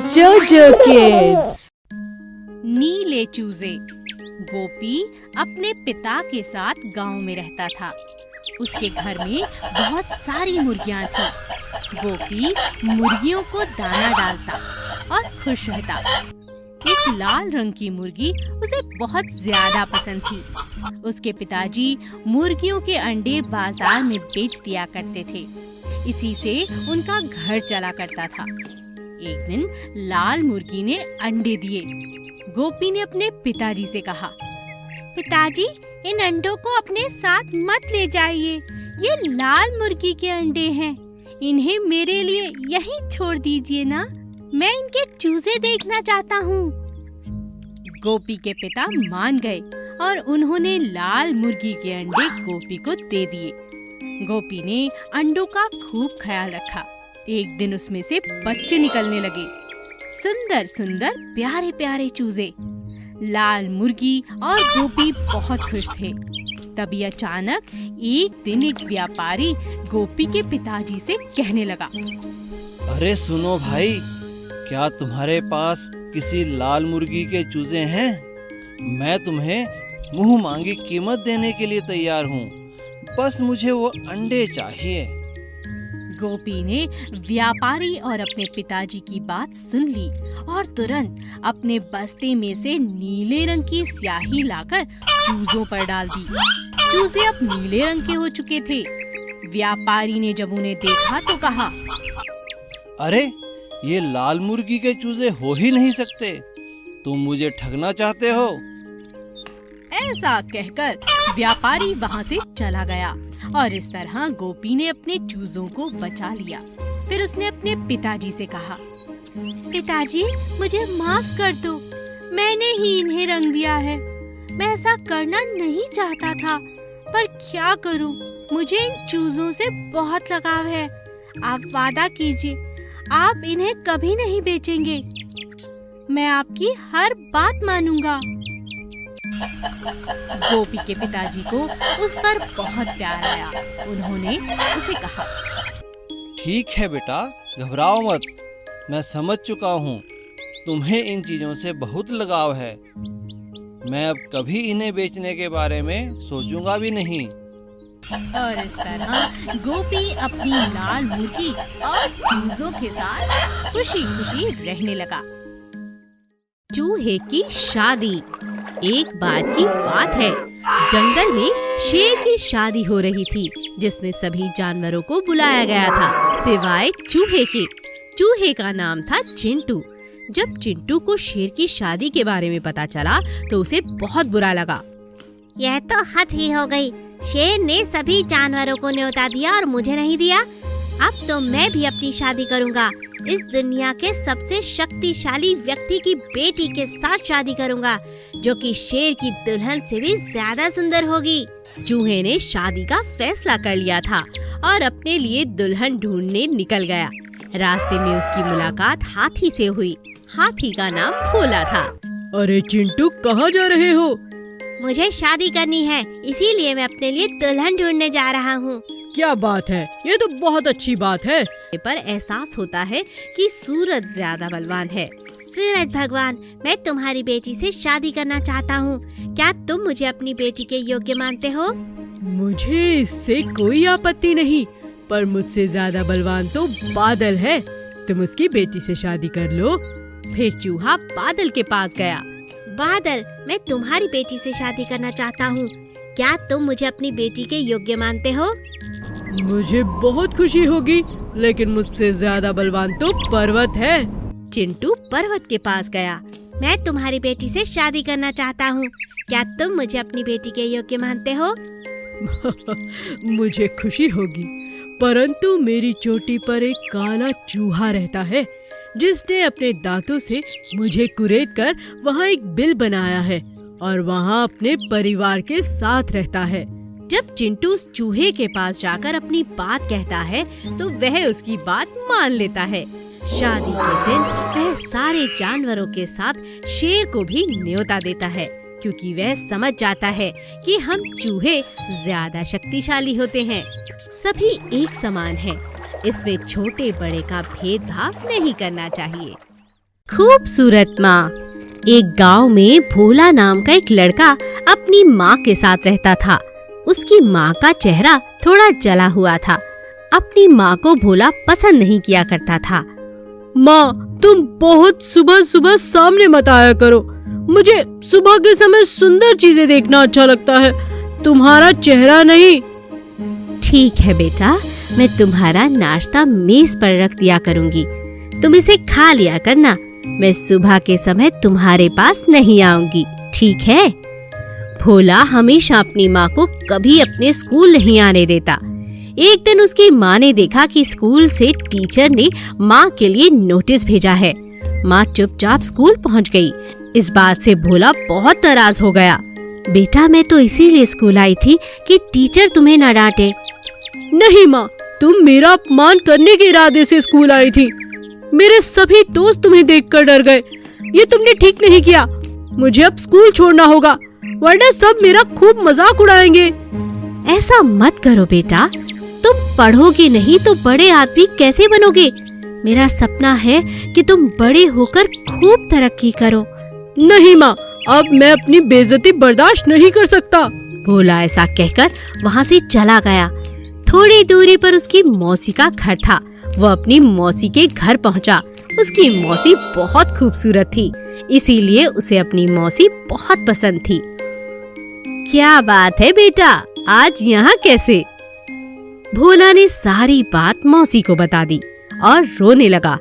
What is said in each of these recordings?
जोजो किड्स। नीले चूजे। गोपी अपने पिता के साथ गांव में रहता था। उसके घर में बहुत सारी मुर्गियां थीं। गोपी मुर्गियों को दाना डालता और खुश रहता। एक लाल रंग की मुर्गी उसे बहुत ज्यादा पसंद थी। उसके पिताजी मुर्गियों के अंडे बाजार में बेच दिया करते थे। इसी से उनका घर चला करता था। एक दिन लाल मुर्गी ने अंडे दिए। गोपी ने अपने पिताजी से कहा, पिताजी, इन अंडों को अपने साथ मत ले जाइए। ये लाल मुर्गी के अंडे हैं। इन्हें मेरे लिए यहीं छोड़ दीजिए ना। मैं इनके चूजे देखना चाहता हूँ। गोपी के पिता मान गए और उन्होंने लाल मुर्गी के अंडे गोपी को दे दिए। गोपी ने अंडों का खूब ख्याल रखा। एक दिन उसमें से बच्चे निकलने लगे। सुंदर सुंदर प्यारे प्यारे चूजे। लाल मुर्गी और गोपी बहुत खुश थे। तभी अचानक एक दिन एक व्यापारी गोपी के पिताजी से कहने लगा, अरे सुनो भाई, क्या तुम्हारे पास किसी लाल मुर्गी के चूजे हैं? मैं तुम्हें मुंह मांगी कीमत देने के लिए तैयार हूँ। बस मुझे वो अंडे चाहिए। गोपी ने व्यापारी और अपने पिताजी की बात सुन ली और तुरंत अपने बस्ते में से नीले रंग की स्याही लाकर चूजों पर डाल दी। चूजे अब नीले रंग के हो चुके थे। व्यापारी ने जब उन्हें देखा तो कहा, अरे, ये लाल मुर्गी के चूजे हो ही नहीं सकते। तुम मुझे ठगना चाहते हो? ऐसा कहकर व्यापारी वहाँ से चला गया और इस तरह गोपी ने अपने चूजों को बचा लिया। फिर उसने अपने पिताजी से कहा, पिताजी, मुझे माफ कर दो। मैंने ही इन्हें रंग दिया है। मैं ऐसा करना नहीं चाहता था, पर क्या करूं? मुझे इन चूजों से बहुत लगाव है। आप वादा कीजिए, आप इन्हें कभी नहीं बेचेंगे। मैं आपकी हर बात मानूंगा। गोपी के पिताजी को उस पर बहुत प्यार आया। उन्होंने उसे कहा, ठीक है बेटा, घबराओ मत। मैं समझ चुका हूँ, तुम्हें इन चीजों से बहुत लगाव है। मैं अब कभी इन्हें बेचने के बारे में सोचूंगा भी नहीं। और इस तरह गोपी अपनी लाल मुर्गी और चूजों के साथ खुशी खुशी रहने लगा। चूहे की शादी। एक बार की बात है, जंगल में शेर की शादी हो रही थी, जिसमें सभी जानवरों को बुलाया गया था सिवाय चूहे के। चूहे का नाम था चिंटू। जब चिंटू को शेर की शादी के बारे में पता चला तो उसे बहुत बुरा लगा। यह तो हद ही हो गई। शेर ने सभी जानवरों को न्योता दिया और मुझे नहीं दिया। अब तो मैं भी अपनी शादी करूंगा। इस दुनिया के सबसे शक्तिशाली व्यक्ति की बेटी के साथ शादी करूंगा, जो कि शेर की दुल्हन से भी ज्यादा सुंदर होगी। चूहे ने शादी का फैसला कर लिया था और अपने लिए दुल्हन ढूंढने निकल गया। रास्ते में उसकी मुलाकात हाथी से हुई। हाथी का नाम भोला था। अरे चिंटू, कहाँ जा रहे हो? मुझे शादी करनी है, इसीलिए मैं अपने लिए दुल्हन ढूंढने जा रहा हूँ। क्या बात है, ये तो बहुत अच्छी बात है। पर एहसास होता है कि सूरज ज्यादा बलवान है। सूरज भगवान, मैं तुम्हारी बेटी से शादी करना चाहता हूँ। क्या तुम मुझे अपनी बेटी के योग्य मानते हो? मुझे इससे कोई आपत्ति नहीं, पर मुझसे ज्यादा बलवान तो बादल है। तुम उसकी बेटी से शादी कर लो। फिर चूहा बादल के पास गया। बादल, मैं तुम्हारी बेटी से शादी करना चाहता हूँ। क्या तुम मुझे अपनी बेटी के योग्य मानते हो? मुझे बहुत खुशी होगी, लेकिन मुझसे ज्यादा बलवान तो पर्वत है। चिंटू पर्वत के पास गया। मैं तुम्हारी बेटी से शादी करना चाहता हूँ। क्या तुम मुझे अपनी बेटी के योग्य मानते हो? मुझे खुशी होगी, परंतु मेरी चोटी पर एक काला चूहा रहता है, जिसने अपने दांतों से मुझे कुरेद कर वहाँ एक बिल बनाया है और वहाँ अपने परिवार के साथ रहता है। जब चिंटू उस चूहे के पास जाकर अपनी बात कहता है तो वह उसकी बात मान लेता है। शादी के दिन वह सारे जानवरों के साथ शेर को भी न्योता देता है, क्योंकि वह समझ जाता है कि हम चूहे ज्यादा शक्तिशाली होते हैं। सभी एक समान हैं। इसमें छोटे बड़े का भेदभाव नहीं करना चाहिए। खूबसूरत माँ। एक गांव में भोला नाम का एक लड़का अपनी माँ के साथ रहता था। उसकी माँ का चेहरा थोड़ा जला हुआ था। अपनी माँ को भोला पसंद नहीं किया करता था। माँ, तुम बहुत सुबह सुबह सामने मत आया करो। मुझे सुबह के समय सुंदर चीजें देखना अच्छा लगता है, तुम्हारा चेहरा नहीं। ठीक है बेटा, मैं तुम्हारा नाश्ता मेज पर रख दिया करूँगी, तुम इसे खा लिया करना। मैं सुबह के समय तुम्हारे पास नहीं आऊंगी, ठीक है? भोला हमेशा अपनी माँ को कभी अपने स्कूल नहीं आने देता। एक दिन उसकी माँ ने देखा कि स्कूल से टीचर ने माँ के लिए नोटिस भेजा है। माँ चुपचाप स्कूल पहुँच गई। इस बात से भोला बहुत नाराज हो गया। बेटा, मैं तो इसीलिए स्कूल आई थी कि टीचर तुम्हें न डांटे। नहीं माँ, तुम मेरा अपमान करने के इरादे से स्कूल आई थी। मेरे सभी दोस्त तुम्हें देखकर डर गए। ये तुमने ठीक नहीं किया। मुझे अब स्कूल छोड़ना होगा, वरना सब मेरा खूब मजाक उड़ाएंगे। ऐसा मत करो बेटा, तुम पढ़ोगे नहीं तो बड़े आदमी कैसे बनोगे? मेरा सपना है कि तुम बड़े होकर खूब तरक्की करो। नहीं माँ, अब मैं अपनी बेइज्जती बर्दाश्त नहीं कर सकता। भोला ऐसा कहकर वहाँ से चला गया। थोड़ी दूरी पर उसकी मौसी का घर था। वो अपनी मौसी के घर पहुँचा। उसकी मौसी बहुत खूबसूरत थी, इसीलिए उसे अपनी मौसी बहुत पसंद थी। क्या बात है बेटा, आज यहाँ कैसे? भोला ने सारी बात मौसी को बता दी और रोने लगा।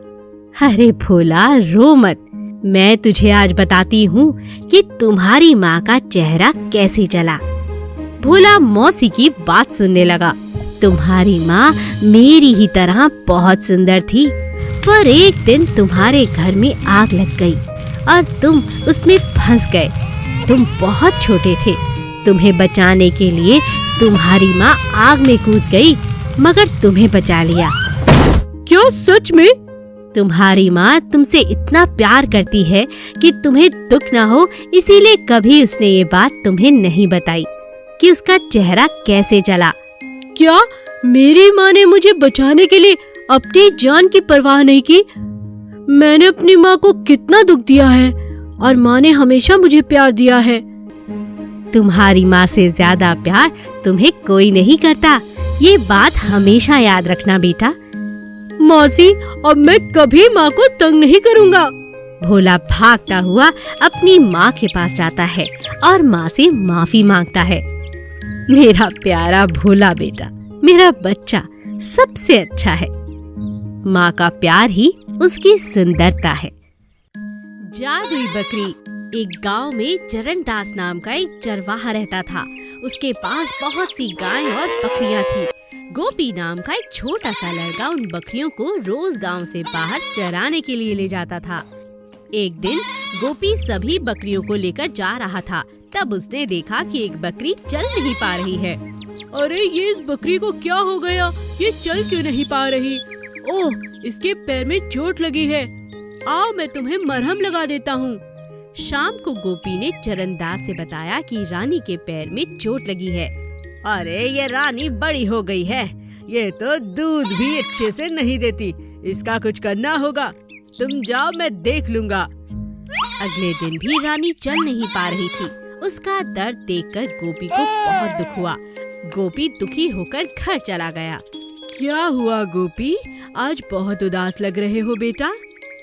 अरे भोला, रो मत, मैं तुझे आज बताती हूँ कि तुम्हारी माँ का चेहरा कैसे जला। भोला मौसी की बात सुनने लगा। तुम्हारी माँ मेरी ही तरह बहुत सुंदर थी, पर एक दिन तुम्हारे घर में आग लग गई और तुम उसमें फंस गए। तुम बहुत छोटे थे। तुम्हें बचाने के लिए तुम्हारी माँ आग में कूद गई, मगर तुम्हें बचा लिया। क्या सच में? तुम्हारी माँ तुमसे इतना प्यार करती है कि तुम्हें दुख ना हो, इसीलिए कभी उसने ये बात तुम्हें नहीं बताई कि उसका चेहरा कैसे जला। क्या मेरी माँ ने मुझे बचाने के लिए अपनी जान की परवाह नहीं की? मैंने अपनी माँ को कितना दुख दिया है और माँ ने हमेशा मुझे प्यार दिया है। तुम्हारी माँ से ज्यादा प्यार तुम्हें कोई नहीं करता, ये बात हमेशा याद रखना बेटा। मौसी, अब मैं कभी माँ को तंग नहीं करूँगा। भोला भागता हुआ अपनी माँ के पास जाता है और माँ से माफी मांगता है। मेरा प्यारा भोला बेटा, मेरा बच्चा सबसे अच्छा है। माँ का प्यार ही उसकी सुंदरता है। जादुई बकरी। एक गांव में चरणदास नाम का एक चरवाहा रहता था। उसके पास बहुत सी गायें और बकरियां थी। गोपी नाम का एक छोटा सा लड़का उन बकरियों को रोज गांव से बाहर चराने के लिए ले जाता था। एक दिन गोपी सभी बकरियों को लेकर जा रहा था। तब उसने देखा कि एक बकरी चल नहीं पा रही है। अरे, ये इस बकरी को क्या हो गया? ये चल क्यों नहीं पा रही? ओह, इसके पैर में चोट लगी है। आओ, मैं तुम्हें मरहम लगा देता हूँ। शाम को गोपी ने चरणदास से बताया कि रानी के पैर में चोट लगी है। अरे, ये रानी बड़ी हो गई है, ये तो दूध भी अच्छे से नहीं देती। इसका कुछ करना होगा। तुम जाओ, मैं देख लूँगा। अगले दिन भी रानी चल नहीं पा रही थी। उसका दर्द देखकर गोपी को बहुत दुख हुआ। गोपी दुखी होकर घर चला गया। क्या हुआ गोपी, आज बहुत उदास लग रहे हो बेटा?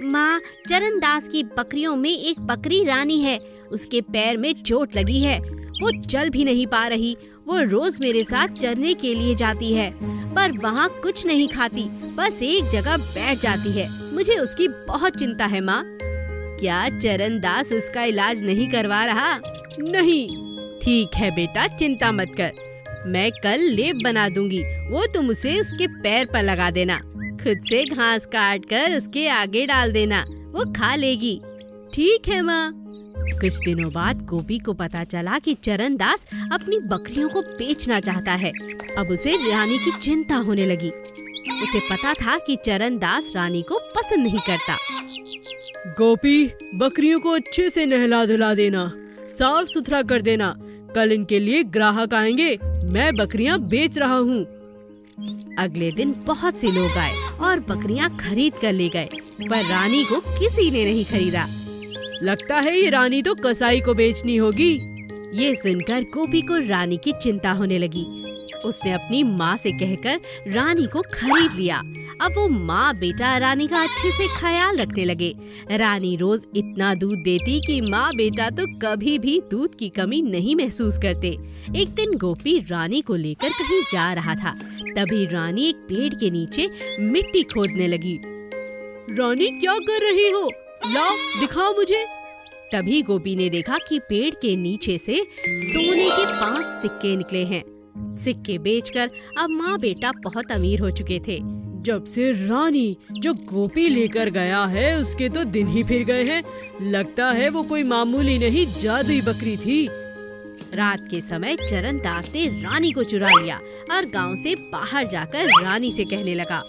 माँ, चरणदास की बकरियों में एक बकरी रानी है। उसके पैर में चोट लगी है, वो चल भी नहीं पा रही। वो रोज मेरे साथ चरने के लिए जाती है, पर वहाँ कुछ नहीं खाती, बस एक जगह बैठ जाती है। मुझे उसकी बहुत चिंता है माँ। क्या चरणदास उसका इलाज नहीं करवा रहा? नहीं। ठीक है बेटा, चिंता मत कर, मैं कल लेप बना दूंगी। वो तुम उसे उसके पैर पर लगा देना। खुद से घास काट कर उसके आगे डाल देना, वो खा लेगी। ठीक है माँ। कुछ दिनों बाद गोपी को पता चला कि चरणदास अपनी बकरियों को बेचना चाहता है। अब उसे रानी की चिंता होने लगी। उसे पता था कि चरणदास रानी को पसंद नहीं करता। गोपी, बकरियों को अच्छे से नहला धुला देना, साफ सुथरा कर देना। कल इनके लिए ग्राहक आएंगे। मैं बकरियां बेच रहा हूँ। अगले दिन बहुत से लोग आए और बकरियां खरीद कर ले गए, पर रानी को किसी ने नहीं खरीदा। लगता है ये रानी तो कसाई को बेचनी होगी। ये सुनकर गोपी को रानी की चिंता होने लगी। उसने अपनी माँ से कहकर रानी को खरीद लिया। अब वो माँ बेटा रानी का अच्छे से ख्याल रखने लगे। रानी रोज इतना दूध देती कि माँ बेटा तो कभी भी दूध की कमी नहीं महसूस करते। एक दिन गोपी रानी को लेकर कहीं जा रहा था, तभी रानी एक पेड़ के नीचे मिट्टी खोदने लगी। रानी क्या कर रही हो? लाओ दिखाओ मुझे। तभी गोपी ने देखा कि पेड़ के नीचे से सोने के 5 सिक्के निकले हैं। सिक्के बेचकर अब माँ बेटा बहुत अमीर हो चुके थे। जब से रानी जो गोपी लेकर गया है उसके तो दिन ही फिर गए हैं। लगता है वो कोई मामूली नहीं जादुई बकरी थी। रात के समय चरणदास ने रानी को चुरा लिया और गांव से बाहर जाकर रानी से कहने लगा,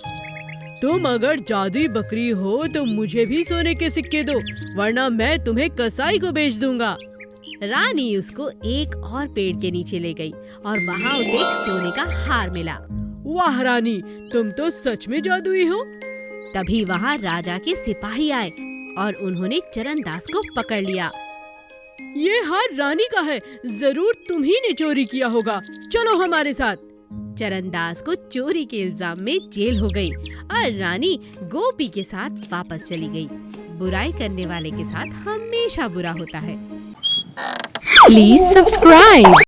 तुम अगर जादुई बकरी हो तो मुझे भी सोने के सिक्के दो, वरना मैं तुम्हें कसाई को बेच दूंगा। रानी उसको एक और पेड़ के नीचे ले गई और वहाँ उसे एक सोने का हार मिला। वाह रानी, तुम तो सच में जादुई हो। तभी वहाँ राजा के सिपाही आए और उन्होंने चरणदास को पकड़ लिया। ये हार रानी का है, जरूर तुम ही ने चोरी किया होगा। चलो हमारे साथ। चरणदास को चोरी के इल्जाम में जेल हो गई और रानी गोपी के साथ वापस चली गई। बुराई करने वाले के साथ हमेशा बुरा होता है। Please subscribe.